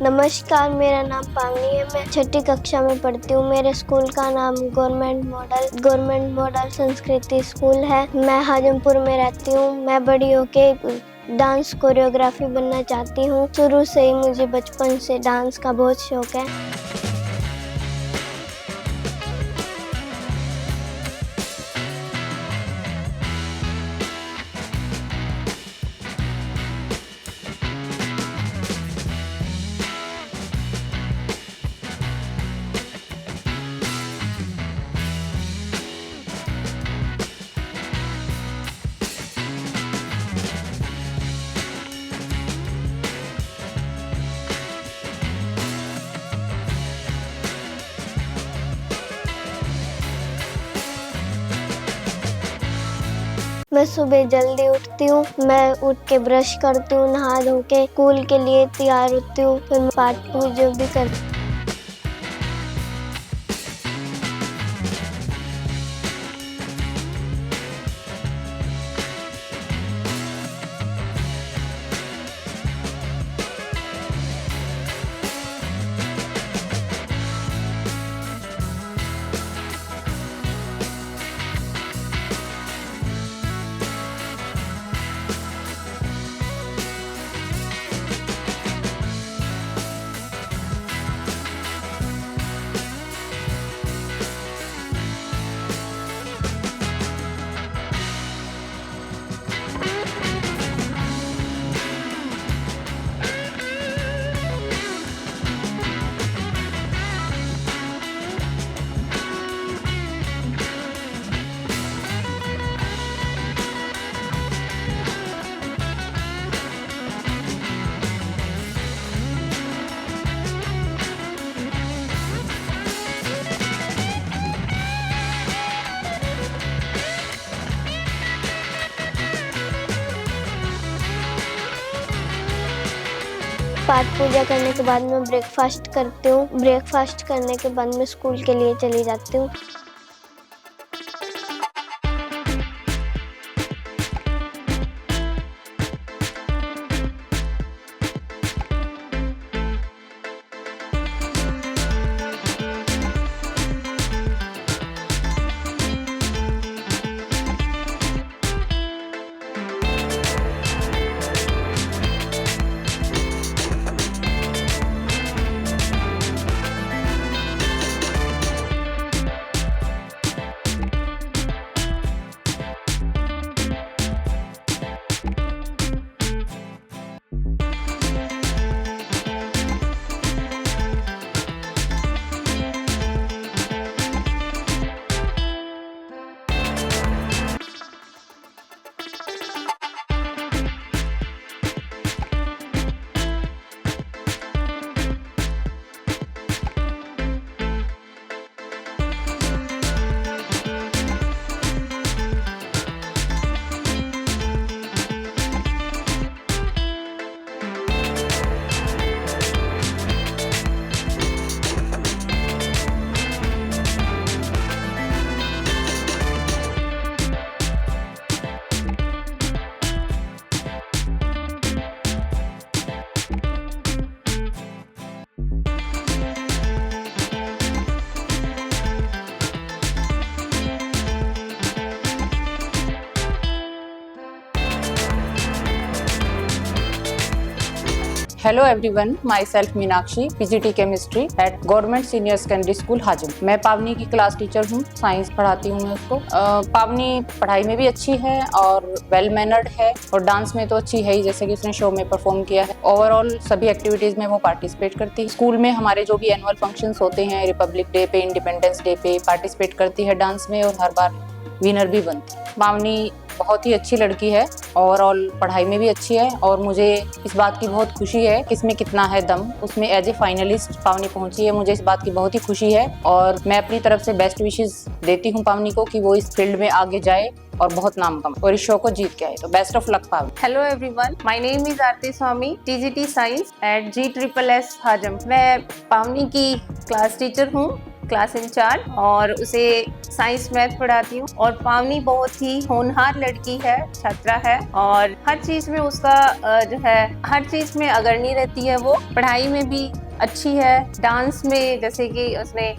नमस्कार, मेरा नाम पावनी है। मैं छठी कक्षा में पढ़ती हूँ। मेरे स्कूल का नाम गवर्नमेंट मॉडल संस्कृति स्कूल है। मैं हाजमपुर में रहती हूँ। मैं बड़ी होके डांस कोरियोग्राफी बनना चाहती हूँ। शुरू से ही मुझे बचपन से डांस का बहुत शौक है। मैं सुबह जल्दी उठती हूँ। मैं उठ के ब्रश करती हूँ, नहा धो के स्कूल के लिए तैयार होती हूँ। फिर मैं पाठ पूजा भी करती हूँ। पाठ पूजा करने के बाद मैं ब्रेकफास्ट करती हूँ। ब्रेकफास्ट करने के बाद मैं स्कूल के लिए चली जाती हूँ। Hello everyone, myself Meenakshi, PGT Chemistry at Government Senior Secondary School हाजिम। मैं पावनी की क्लास टीचर हूँ, साइंस पढ़ाती हूँ मैं उसको। पावनी पढ़ाई में भी अच्छी है और वेल मैनर्ड है और डांस में तो अच्छी है ही, जैसे कि उसने शो में परफॉर्म किया है। ओवरऑल सभी एक्टिविटीज में वो पार्टिसिपेट करती है। स्कूल में हमारे जो भी एनुअल फंक्शंस होते हैं, रिपब्लिक डे पे, इंडिपेंडेंस डे पे पार्टिसिपेट करती है डांस में और हर बार विनर भी बनती है। पावनी बहुत ही अच्छी लड़की है, ओवरऑल पढ़ाई में भी अच्छी है और मुझे इस बात की बहुत खुशी है कि इसमें कितना है दम। उसमें एज ए फाइनलिस्ट पावनी पहुंची है, मुझे इस बात की बहुत ही खुशी है और मैं अपनी तरफ से बेस्ट विशेस देती हूं पावनी को कि वो इस फील्ड में आगे जाए और बहुत नाम कमाए और इस शो को जीत के आए। तो best of luck Pavani. Hello everyone, my name is Aarti Swami, TGT science at GSSS Hajam. मैं पावनी की क्लास टीचर हूँ क्लास इंचार्ज और उसे साइंस मैथ पढ़ाती हूँ। और पावनी बहुत ही होनहार लड़की है, छात्रा है और हर चीज़ में उसका जो है हर चीज़ में अग्रणी रहती है। वो पढ़ाई में भी अच्छी है। डांस में जैसे कि उसने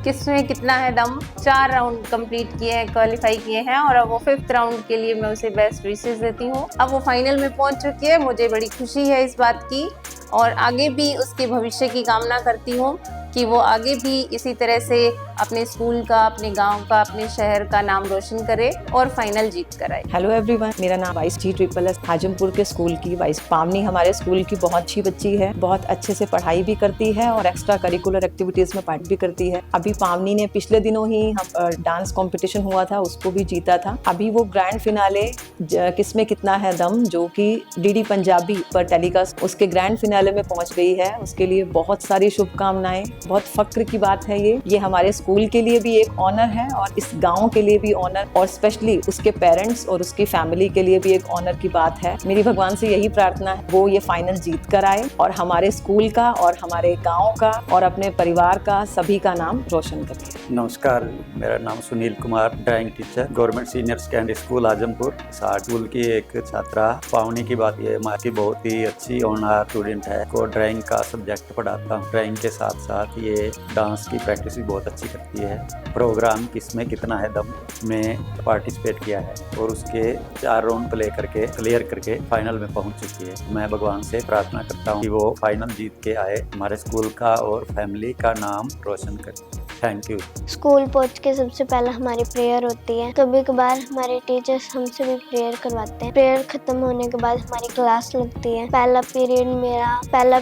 किस में कितना है दम 4 राउंड कंप्लीट किए हैं, क्वालिफाई किए हैं और अब वो 5th राउंड के लिए मैं उसे बेस्ट विशेस देती हूँ। अब वो फाइनल में पहुंच चुकी है, मुझे बड़ी खुशी है इस बात की और आगे भी उसके भविष्य की कामना करती हूँ कि वो आगे भी इसी तरह से अपने स्कूल का, अपने गांव का, अपने शहर का नाम रोशन करे और फाइनल जीत कर आए। हेलो एवरीवन, मेरा नाम वाइस GSSS हाजमपुर के स्कूल की वाइस पावनी हमारे स्कूल की बहुत अच्छी बच्ची है। बहुत अच्छे से पढ़ाई भी करती है और एक्स्ट्रा करिकुलर एक्टिविटीज में पार्ट भी करती है। अभी पावनी ने पिछले दिनों ही डांस कंपटीशन हुआ था, उसको भी जीता था। अभी वो ग्रैंड फिनाले किसमें कितना है दम, जो कि DD पंजाबी पर टेलीकास्ट, उसके ग्रैंड फिनाले में पहुंच गई है। उसके लिए बहुत सारी शुभकामनाएं। बहुत फक्र की बात है ये हमारे स्कूल के लिए भी एक ऑनर है और इस गांव के लिए भी ऑनर और स्पेशली उसके पेरेंट्स और उसकी फैमिली के लिए भी एक ऑनर की बात है। मेरी भगवान से यही प्रार्थना है वो ये फाइनल जीत कर आए और हमारे स्कूल का और हमारे गांव का और अपने परिवार का सभी का नाम रोशन करे। नमस्कार, मेरा नाम Sunil Kumar, drawing teacher, government senior secondary school Azampur school की एक छात्रा। पावनी की बात ये हमारी बहुत ही अच्छी ऑनर स्टूडेंट है। को ड्राइंग का सब्जेक्ट पढ़ाता हूँ। ड्राइंग के साथ साथ ये डांस की प्रैक्टिस भी बहुत अच्छी करती है। प्रोग्राम किसमें कितना है दम में पार्टिसिपेट किया है और उसके 4 राउंड क्लियर करके फाइनल में पहुंच चुकी है। मैं भगवान से प्रार्थना करता हूँ कि वो फाइनल जीत के आए, हमारे स्कूल का और फैमिली का नाम रोशन करे। Thank you. स्कूल पहुंच के सबसे पहले हमारी प्रेयर होती है। कभी कभार हमारे टीचर्स हमसे भी प्रेयर करवाते हैं। प्रेयर खत्म होने के बाद हमारी क्लास लगती है। पहला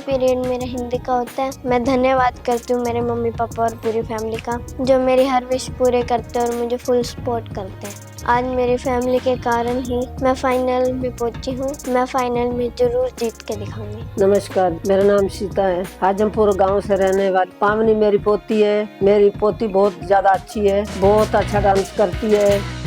पीरियड मेरा हिंदी का होता है। मैं धन्यवाद करती हूँ मेरे मम्मी पापा और पूरी फैमिली का, जो मेरी हर विश पूरे करते हैं और मुझे फुल सपोर्ट करते हैं। आज मेरी फैमिली के कारण ही मैं फाइनल में पहुंची हूँ। मैं फाइनल में जरूर जीत के दिखाऊंगी। नमस्कार, मेरा नाम सीता है। हाजमपुर गांव से रहने वाली पावनी मेरी पोती है। मेरी पोती बहुत ज्यादा अच्छी है, बहुत अच्छा डांस करती है।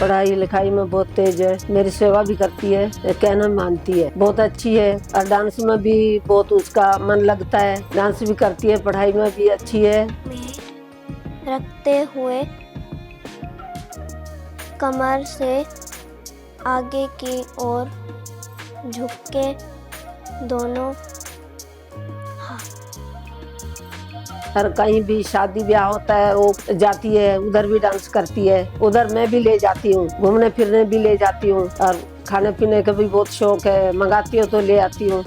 पढ़ाई लिखाई में बहुत तेज है, मेरी सेवा भी करती है, कहना मानती है, बहुत अच्छी है। और डांस में भी बहुत उसका मन लगता है, डांस भी करती है, पढ़ाई में भी अच्छी है। रखते हुए कमर से आगे की ओर झुक के दोनों हर कहीं भी शादी ब्याह होता है वो जाती है, उधर भी डांस करती है। उधर मैं भी ले जाती हूँ, घूमने फिरने भी ले जाती हूँ और खाने पीने का भी बहुत शौक है। मंगाती हो तो ले आती हूँ।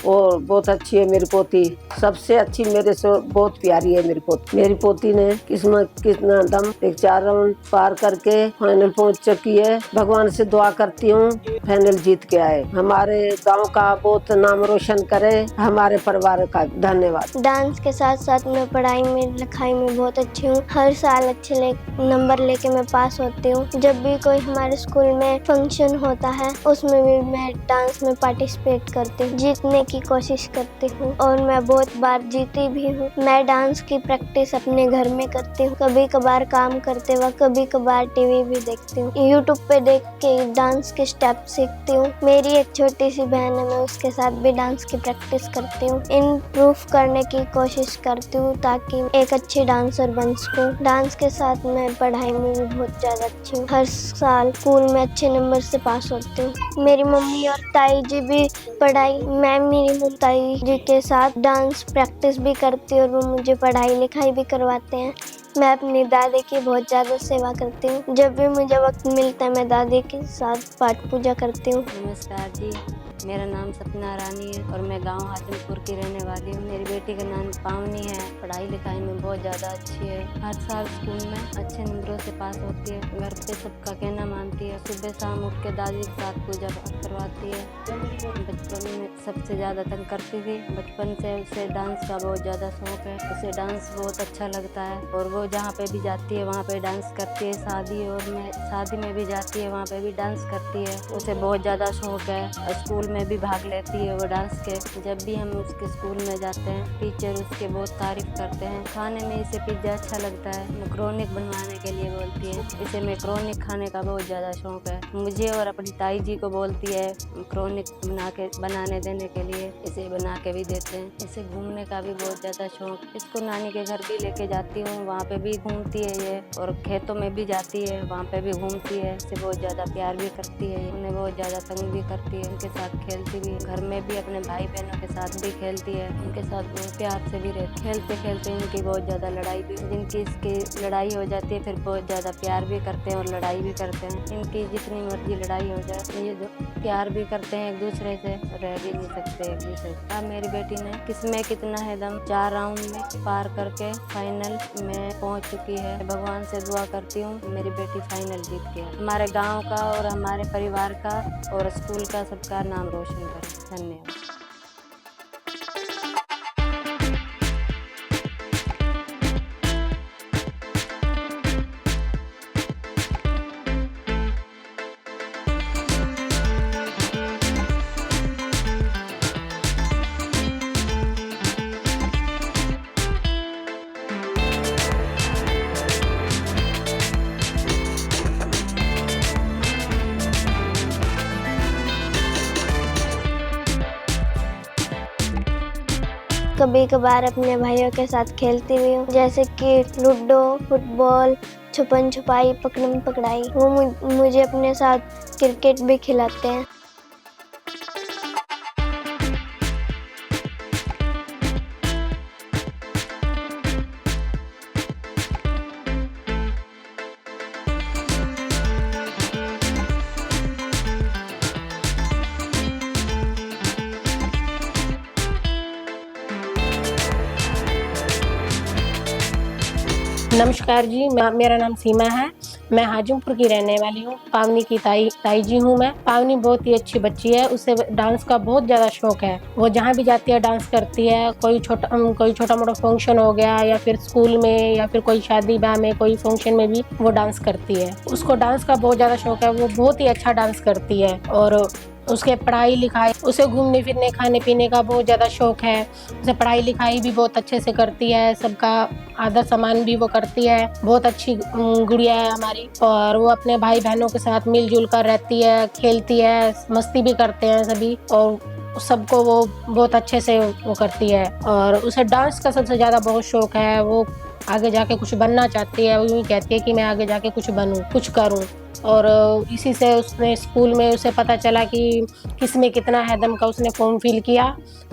और बहुत अच्छी है मेरी पोती, सबसे अच्छी मेरे से बहुत प्यारी है मेरी पोती। मेरी पोती ने कितना दम 4 राउंड पार करके फाइनल पहुंच चुकी है। भगवान से दुआ करती हूँ फाइनल जीत के आए, हमारे गांव का बहुत नाम रोशन करे, हमारे परिवार का। धन्यवाद। डांस के साथ साथ मैं पढ़ाई में लिखाई में बहुत अच्छी हूँ। हर साल अच्छे नंबर लेके मैं पास होती हूँ। जब भी कोई हमारे स्कूल में फंक्शन होता है उसमें भी मैं डांस में पार्टिसिपेट करती हूँ, जीतने की कोशिश करती हूँ और मैं बहुत बार जीती भी हूँ। मैं डांस की प्रैक्टिस अपने घर में करती हूँ, कभी कभार काम करते वक्त, कभी कभार टीवी भी देखती हूँ। यूट्यूब पे देख के डांस के स्टेप सीखती हूँ। मेरी एक छोटी सी बहन है, मैं उसके साथ भी डांस की प्रैक्टिस करती हूँ। इम्प्रूव करने की कोशिश करती हूँ ताकि एक अच्छी डांसर बन सकूँ। डांस के साथ मैं पढ़ाई में भी बहुत ज्यादा अच्छी हूँ। हर साल स्कूल में अच्छे नंबर से पास होती हूँ। मेरी मम्मी और ताई जी भी पढ़ाई, मैं मेरी ताई जी के साथ डांस प्रैक्टिस भी करती हूँ और वो मुझे पढ़ाई लिखाई भी करवाते हैं। मैं अपनी दादी की बहुत ज़्यादा सेवा करती हूँ। जब भी मुझे वक्त मिलता है मैं दादी के साथ पाठ पूजा करती हूँ। नमस्कार जी, मेरा नाम सपना रानी है और मैं गांव हाजिमपुर की रहने वाली हूँ। मेरी बेटी का नाम पावनी है। पढ़ाई लिखाई में बहुत ज़्यादा अच्छी है। हर साल स्कूल में अच्छे नंबरों से पास होती है। घर पे सबका कहना मानती है। सुबह शाम उठ के दादी के साथ पूजा पाठ करवाती है। बचपन में सबसे ज़्यादा तंग करती थी। बचपन से उसे डांस का बहुत ज़्यादा शौक है। उसे डांस बहुत अच्छा लगता है और वो जहाँ पे भी जाती है वहाँ पे डांस करती है। शादी में भी जाती है, वहाँ पे भी डांस करती है। उसे बहुत ज़्यादा शौक है और स्कूल में भी भाग लेती है वो डांस के। जब भी हम उसके स्कूल में जाते हैं टीचर उसके बहुत तारीफ करते हैं। खाने में इसे पिज्ज़ा अच्छा लगता है। मैक्रोनिक बनवाने के लिए बोलती है। इसे मैक्रोनिक खाने का बहुत ज़्यादा शौक है। मुझे और अपनी ताई जी को बोलती है मैक्रोनिक बनाने देने के लिए। इसे बना के भी देते हैं। इसे घूमने का भी बहुत ज़्यादा शौक। इसको नानी के घर भी लेके जाती हूँ, वहाँ पे भी घूमती है ये और खेतों में भी जाती है, वहाँ पे भी घूमती है। इसे बहुत ज़्यादा प्यार भी करती है। उन्हें बहुत ज़्यादा तंग भी करती है। उनके साथ खेलती भी है। घर में भी अपने भाई बहनों के साथ भी खेलती है। उनके साथ बहुत प्यार से भी रहती है। खेलते खेलते इनकी बहुत ज़्यादा लड़ाई भी, जिनकी इसकी लड़ाई हो जाती है फिर बहुत ज़्यादा प्यार भी करते हैं और लड़ाई भी करते हैं। इनकी जितनी मर्जी लड़ाई हो जाए ये प्यार भी करते हैं एक दूसरे से, रह भी नहीं सकते एक दूसरे से। अब मेरी बेटी ने किसमें कितना है दम 4 राउंड में पार करके फाइनल में पहुंच चुकी है। भगवान से दुआ करती हूँ मेरी बेटी फाइनल जीत के हमारे गांव का और हमारे परिवार का और स्कूल का सबका नाम रोशन करे। धन्यवाद। कभी कभार अपने भाइयों के साथ खेलती भी हूँ, जैसे कि लूडो, फुटबॉल, छुपन छुपाई, पकड़म पकड़ाई। वो मुझे अपने साथ क्रिकेट भी खिलाते हैं। नमस्कार जी, मेरा नाम सीमा है। मैं हाजिमपुर की रहने वाली हूँ। पावनी की ताई जी हूँ मैं। पावनी बहुत ही अच्छी बच्ची है। उसे डांस का बहुत ज़्यादा शौक है। वो जहाँ भी जाती है डांस करती है। कोई छोटा मोटा फंक्शन हो गया या फिर स्कूल में या फिर कोई शादी ब्याह में कोई फंक्शन में भी वो डांस करती है। उसको डांस का बहुत ज़्यादा शौक है। वो बहुत ही अच्छा डांस करती है और उसके पढ़ाई लिखाई, उसे घूमने फिरने खाने पीने का बहुत ज़्यादा शौक है। उसे पढ़ाई लिखाई भी बहुत अच्छे से करती है। सबका आदर सम्मान भी वो करती है। बहुत अच्छी गुड़िया है हमारी और वो अपने भाई बहनों के साथ मिलजुल कर रहती है, खेलती है, मस्ती भी करते हैं सभी और सबको वो बहुत अच्छे से वो करती है। और उसे डांस का सबसे ज़्यादा बहुत शौक है। वो आगे जाके कुछ बनना चाहती है। वो यूँ कहती है कि मैं आगे जाके कुछ बनूँ, कुछ करूँ। और इसी से उसने स्कूल में उसे पता चला कि किस में कितना है दम का। उसने फॉर्म फिल किया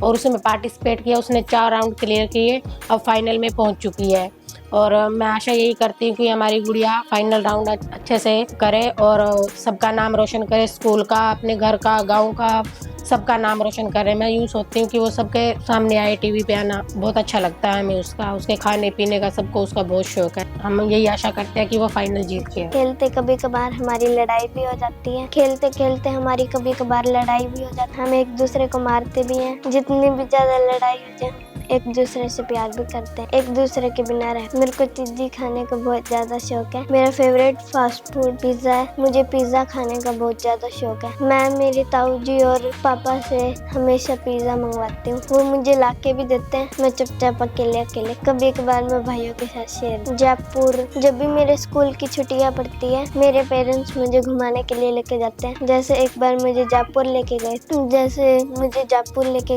और उसमें पार्टिसिपेट किया। उसने 4 राउंड क्लियर किए, अब फाइनल में पहुंच चुकी है। और मैं आशा यही करती हूँ कि हमारी गुड़िया फाइनल राउंड अच्छे से करे और सबका नाम रोशन करे, स्कूल का, अपने घर का, गाँव का, सबका नाम रोशन करे। मैं यूँ सोचती हूँ कि वो सबके सामने आए, टीवी पे आना बहुत अच्छा लगता है हमें। उसके खाने पीने का सबको उसका बहुत शौक है। हम यही आशा करते हैं कि वो फाइनल जीत के। खेलते कभी कभार हमारी लड़ाई भी हो जाती है। खेलते खेलते हमारी कभी कभार लड़ाई भी हो जाती है। हम एक दूसरे को मारते भी हैं। जितनी भी ज्यादा लड़ाई हो जाए एक दूसरे से प्यार भी करते हैं, एक दूसरे के बिना रह। मेरे को चीज़ी खाने का बहुत ज्यादा शौक है। मेरा फेवरेट फास्ट फूड पिज्जा है। मुझे पिज्जा खाने का बहुत ज्यादा शौक है। मैं मेरी ताऊ जी और पापा से हमेशा पिज्जा मंगवाती हूँ। वो मुझे लाके भी देते हैं। मैं चुपचाप अकेले कभी कभार मैं भाइयों के साथ शेयर। जयपुर, जब भी मेरे स्कूल की छुट्टियाँ पड़ती है मेरे पेरेंट्स मुझे घुमाने के लिए लेके जाते हैं। जैसे एक बार मुझे जयपुर लेके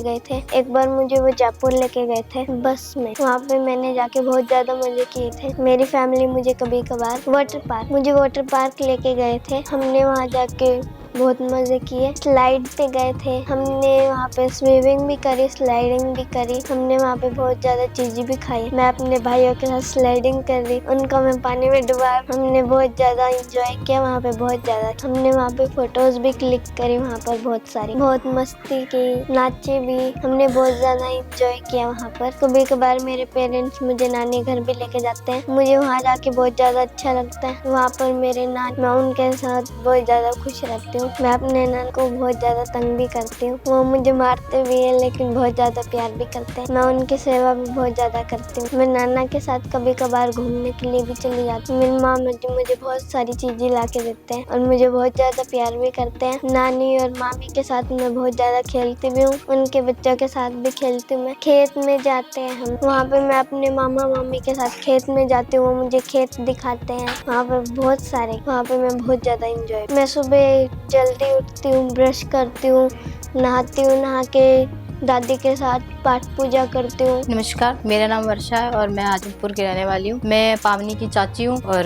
गए थे। एक बार मुझे वो जयपुर लेके गए थे बस में। वहाँ पे मैंने जाके बहुत ज्यादा मजे किए थे। मेरी फैमिली मुझे कभी कभार वाटर पार्क लेके गए थे। हमने वहाँ जाके बहुत मजे किए। स्लाइड पे गए थे, हमने वहाँ पे स्विमिंग भी करी, स्लाइडिंग भी करी। हमने वहाँ पे बहुत ज्यादा चीजें भी खाई। मैं अपने भाइयों के साथ स्लाइडिंग कर रही, उनको मैं पानी में डुबा। हमने बहुत ज्यादा एंजॉय किया वहाँ पे, बहुत ज्यादा। हमने वहाँ पे फोटोज भी क्लिक करी, वहाँ पर बहुत सारी, बहुत मस्ती की, नाचे भी। हमने बहुत ज्यादा एंजॉय किया वहाँ पर। कभी कभार मेरे पेरेंट्स मुझे नानी घर भी लेके जाते हैं, मुझे वहाँ जाके बहुत ज्यादा अच्छा लगता है। वहाँ पर मेरे नान, मैं उनके साथ बहुत ज्यादा खुश रहती हूँ। मैं अपने नान को बहुत ज्यादा तंग भी करती हूँ, वो मुझे मारते भी है लेकिन बहुत ज्यादा प्यार भी करते हैं। मैं उनकी सेवा भी बहुत ज्यादा करती हूँ। मैं नाना के साथ कभी कभार घूमने के लिए भी चली जाती हूँ। मेरी माँ मुझे बहुत सारी चीजें ला के देते हैं और मुझे बहुत ज्यादा प्यार भी करते हैं। नानी और मामी के साथ मैं बहुत ज्यादा खेलती भी हूँ, उनके बच्चों के साथ भी खेलती हूँ। मैं खेत में जाते हैं हम, वहाँ पे मैं अपने मामा मामी के साथ खेत में जाती हूँ, वो मुझे खेत दिखाते हैं। वहाँ पे बहुत सारे, वहाँ पे मैं बहुत ज्यादा एंजॉय। मैं सुबह जल्दी उठती हूँ, ब्रश करती हूँ, नहाती हूँ, नहा के दादी के साथ पाठ पूजा करती हूँ। नमस्कार, मेरा नाम वर्षा है और मैं आजमपुर की रहने वाली हूँ। मैं पावनी की चाची हूँ और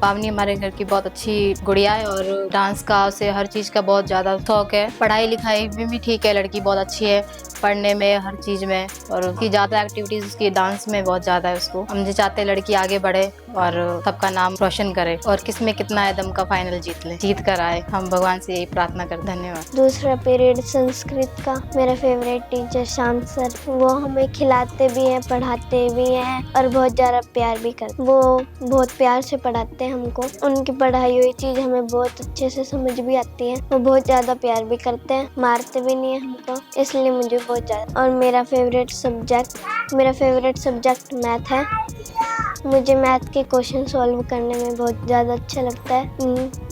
पावनी हमारे घर की बहुत अच्छी गुड़िया है और डांस का, उसे हर चीज़ का बहुत ज़्यादा शौक है। पढ़ाई लिखाई में भी ठीक है, लड़की बहुत अच्छी है पढ़ने में, हर चीज़ में, और उसकी ज़्यादा एक्टिविटीज़ उसकी डांस में बहुत ज़्यादा है। उसको हम जो चाहते हैं लड़की आगे बढ़े और सबका नाम रोशन करे और किसमें कितना है दम का फाइनल जीत कर आए। हम भगवान से यही प्रार्थना करते। धन्यवाद। दूसरा पीरियड संस्कृत का, मेरा फेवरेट टीचर श्याम सर, वो हमें खिलाते भी हैं, पढ़ाते भी हैं और बहुत ज़्यादा प्यार भी करते। वो बहुत प्यार से पढ़ाते हैं हमको, उनकी पढ़ाई हुई चीज़ हमें बहुत अच्छे से समझ भी आती है। वो बहुत ज़्यादा प्यार भी करते हैं, मारते भी नहीं है हमको, इसलिए मुझे बहुत ज़्यादा। और मेरा फेवरेट सब्जेक्ट मैथ है। मुझे मैथ के क्वेश्चन सॉल्व करने में बहुत ज़्यादा अच्छा लगता है।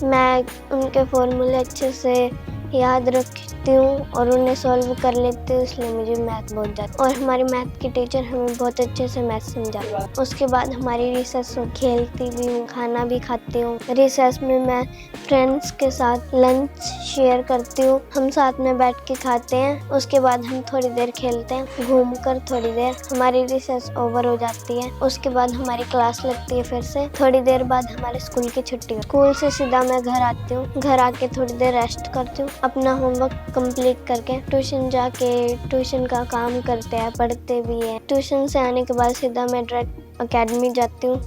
मैं उनके फॉर्मूले अच्छे से याद रखती हूँ और उन्हें सॉल्व कर लेती हूँ, इसलिए मुझे मैथ बहुत ज़्यादा। और हमारे मैथ के टीचर हमें बहुत अच्छे से मैथ समझाते हैं। उसके बाद हमारी रिसेस, खेलती भी हूँ, खाना भी खाती हूँ। रिसेस में मैं फ्रेंड्स के साथ लंच शेयर करती हूँ, हम साथ में बैठ के खाते हैं। उसके बाद हम थोड़ी देर खेलते हैं, घूमकर थोड़ी देर हमारी रिसेस ओवर हो जाती है। उसके बाद हमारी क्लास लगती है फिर से, थोड़ी देर बाद हमारे स्कूल की छुट्टी। स्कूल से सीधा मैं घर आती हूँ, घर आके थोड़ी देर रेस्ट करती हूँ, अपना होमवर्क कंप्लीट करके ट्यूशन जाके ट्यूशन का काम करते हैं, पढ़ते भी हैं। ट्यूशन से आने के बाद सीधा मैं डायरेक्ट अकेडमी जाती हूँ।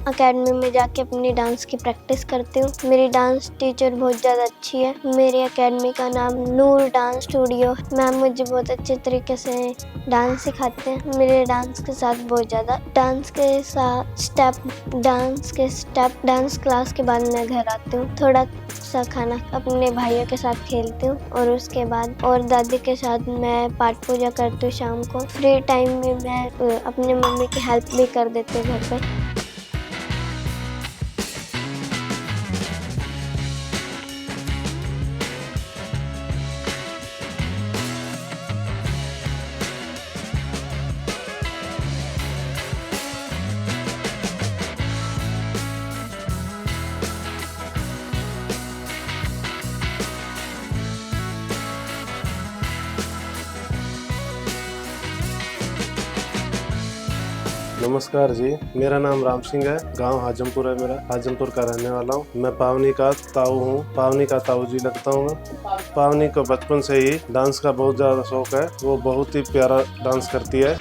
अकेडमी में जाके अपनी डांस की प्रैक्टिस करती हूँ। मेरी डांस टीचर बहुत ज़्यादा अच्छी है। मेरी अकेडमी का नाम नूर डांस स्टूडियो। मैम मुझे बहुत अच्छे तरीके से डांस सिखाते हैं। मेरे डांस के साथ बहुत ज़्यादा, डांस डांस क्लास के बाद मैं घर आती हूँ, थोड़ा सा खाना अपने भाइयों के साथ खेलती हूँ और उसके बाद और दादी के साथ मैं पाठ पूजा करती हूँ। शाम को फ्री टाइम में मैं अपने मम्मी की हेल्प भी कर देती हूँ घर पे। नमस्कार जी, मेरा नाम राम सिंह है, गांव हाजमपुर है मेरा, हाजमपुर का रहने वाला हूँ। मैं पावनी का ताऊ हूँ, पावनी का ताऊ जी लगता हूँ मैं। पावनी को बचपन से ही डांस का बहुत ज़्यादा शौक है, वो बहुत ही प्यारा डांस करती है।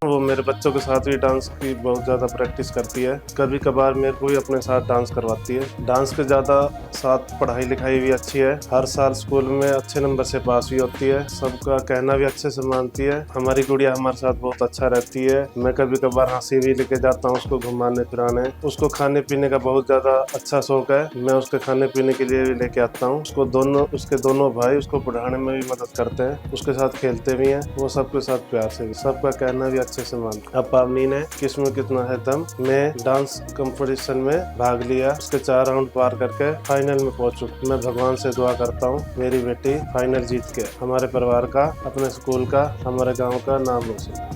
वो मेरे बच्चों के साथ भी डांस की बहुत ज़्यादा प्रैक्टिस करती है। कभी कभार मेरे को भी अपने साथ डांस करवाती है। डांस के ज़्यादा साथ पढ़ाई लिखाई भी अच्छी है। हर साल स्कूल में अच्छे नंबर से पास भी होती है। सबका कहना भी अच्छे से मानती है। हमारी गुड़िया हमारे साथ बहुत अच्छा रहती है। मैं कभी कभार हंसी भी लेके जाता हूँ उसको घुमाने फिराने। उसको खाने पीने का बहुत ज़्यादा अच्छा शौक है। मैं उसके खाने पीने के लिए भी लेके आता हूँ। उसके दोनों भाई उसको पढ़ाने में भी मदद करते हैं। उसके साथ खेलते भी हैं। वो सबके साथ प्यार से भी, सबका कहना भी अच्छे से मानता है। अब पावनी ने किसमें कितना है दम में डांस कंपटीशन में भाग लिया। उसके 4 राउंड पार करके फाइनल में पहुंच चुकी। मैं भगवान से दुआ करता हूँ मेरी बेटी फाइनल जीत के हमारे परिवार का, अपने स्कूल का, हमारे गाँव का नाम रोशन।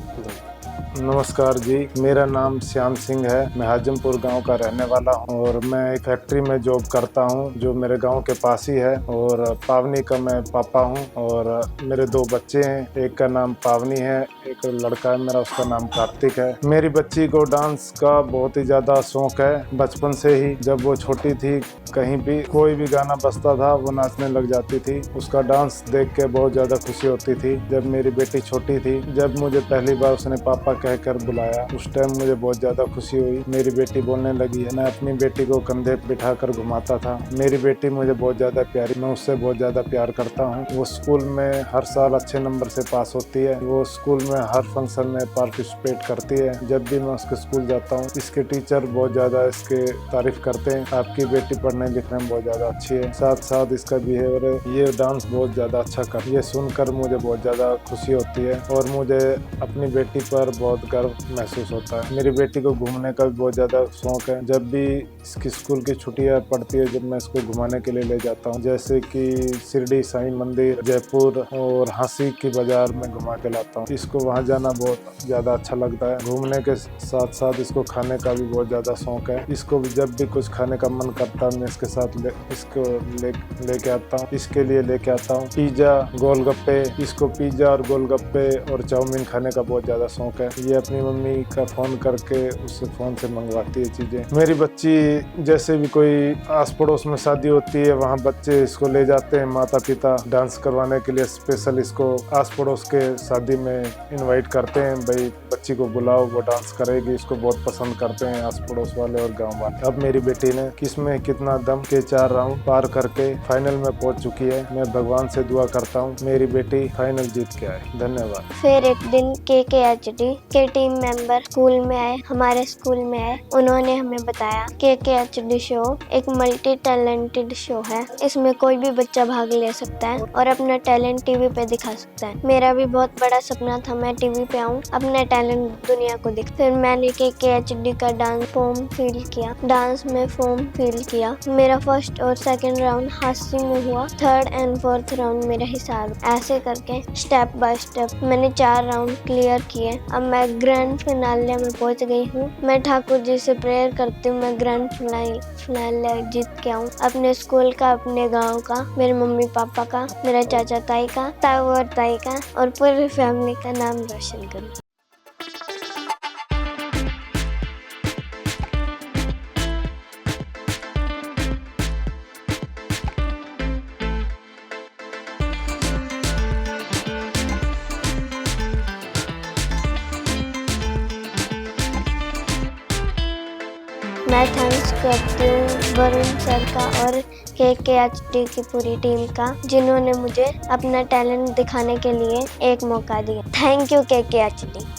नमस्कार जी, मेरा नाम श्याम सिंह है। मैं हाजमपुर गांव का रहने वाला हूं और मैं एक फैक्ट्री में जॉब करता हूं जो मेरे गांव के पास ही है। और पावनी का मैं पापा हूं और मेरे 2 बच्चे हैं। एक का नाम पावनी है, एक लड़का है मेरा, उसका नाम कार्तिक है। मेरी बच्ची को डांस का बहुत ही ज़्यादा शौक है। बचपन से ही जब वो छोटी थी, कहीं भी कोई भी गाना बजता था वो नाचने लग जाती थी। उसका डांस देख के बहुत ज़्यादा खुशी होती थी। जब मेरी बेटी छोटी थी, जब मुझे पहली बार उसने पापा कहकर बुलाया, उस टाइम मुझे बहुत ज़्यादा खुशी हुई। मेरी बेटी बोलने लगी है। मैं अपनी बेटी को कंधे पे बिठा कर घुमाता था। मेरी बेटी मुझे बहुत ज़्यादा प्यारी, मैं उससे बहुत ज़्यादा प्यार करता हूँ। वो स्कूल में हर साल अच्छे नंबर से पास होती है। वो स्कूल में हर फंक्शन में पार्टिसिपेट करती है। जब भी मैं उसके स्कूल जाता हूँ, इसके टीचर बहुत ज़्यादा इसके तारीफ करते हैं। आपकी बेटी पढ़ने लिखने में बहुत ज़्यादा अच्छी है, साथ साथ इसका बिहेवियर है, ये डांस बहुत ज़्यादा अच्छा कर। ये सुनकर मुझे बहुत ज़्यादा खुशी होती है और मुझे अपनी बेटी पर बहुत गर्व महसूस होता है। मेरी बेटी को घूमने का भी बहुत ज़्यादा शौक है। जब भी इसकी स्कूल की छुट्टियाँ पड़ती है, जब मैं इसको घुमाने के लिए ले जाता हूँ, जैसे कि शिरडी साईं मंदिर, जयपुर और हांसी की बाजार में घुमा के लाता हूँ। इसको वहाँ जाना बहुत ज़्यादा अच्छा लगता है। घूमने के साथ साथ इसको खाने का भी बहुत ज़्यादा शौक है। इसको भी जब भी कुछ खाने का मन करता है, मैं इसके साथ इसको लेके आता हूँ। इसके लिए लेके आता हूँ पिज़्ज़ा, गोलगप्पे। इसको पिज़्ज़ा और गोलगप्पे और चाउमीन खाने का बहुत ज़्यादा शौक है। ये अपनी मम्मी का फ़ोन करके उससे फ़ोन से मंगवाती है चीज़ें। मेरी बच्ची जैसे भी कोई आस पड़ोस में शादी होती है, वहाँ बच्चे इसको ले जाते हैं, माता पिता डांस करवाने के लिए स्पेशल इसको आस पड़ोस के शादी में इनवाइट करते हैं। भाई बच्ची को बुलाओ, वो डांस करेगी। इसको बहुत पसंद करते हैं आस पड़ोस वाले और गाँव वाले। अब मेरी बेटी ने किसमें कितना दम के 4 राउंड पार करके फाइनल में पहुंच चुकी है। मैं भगवान से दुआ करता हूं मेरी बेटी फाइनल जीत के आए। धन्यवाद। फिर एक दिन KKHD के टीम मेंबर स्कूल में आए, हमारे स्कूल में आए। उन्होंने हमें बताया KKHD शो एक मल्टी टैलेंटेड शो है। इसमें कोई भी बच्चा भाग ले सकता है और अपना टैलेंट टीवी पे दिखा सकता है। मेरा भी बहुत बड़ा सपना था मैं टीवी पे आऊँ, अपना टैलेंट दुनिया को दिख। फिर मैंने KKHD का डांस फॉर्म फिल किया, डांस में फॉर्म फिल किया। मेरा फर्स्ट और सेकंड राउंड हांसी में हुआ, 3rd एंड 4th राउंड मेरा हिसाब। ऐसे करके स्टेप बाय स्टेप मैंने 4 राउंड क्लियर किए। अब मैं ग्रैंड फिनाले में पहुंच गई हूँ। मैं ठाकुर जी से प्रेयर करती हूँ मैं ग्रैंड फिनाले जीत के आऊँ, अपने स्कूल का, अपने गाँव का, मेरे मम्मी पापा का, मेरा चाचा ताई का, ताऊ और ताई का और पूरी फैमिली का नाम रोशन करूँ। मैं थैंक्स करती हूँ वरुण सर का और KKHD की पूरी टीम का, जिन्होंने मुझे अपना टैलेंट दिखाने के लिए एक मौका दिया। Thank you KKHD।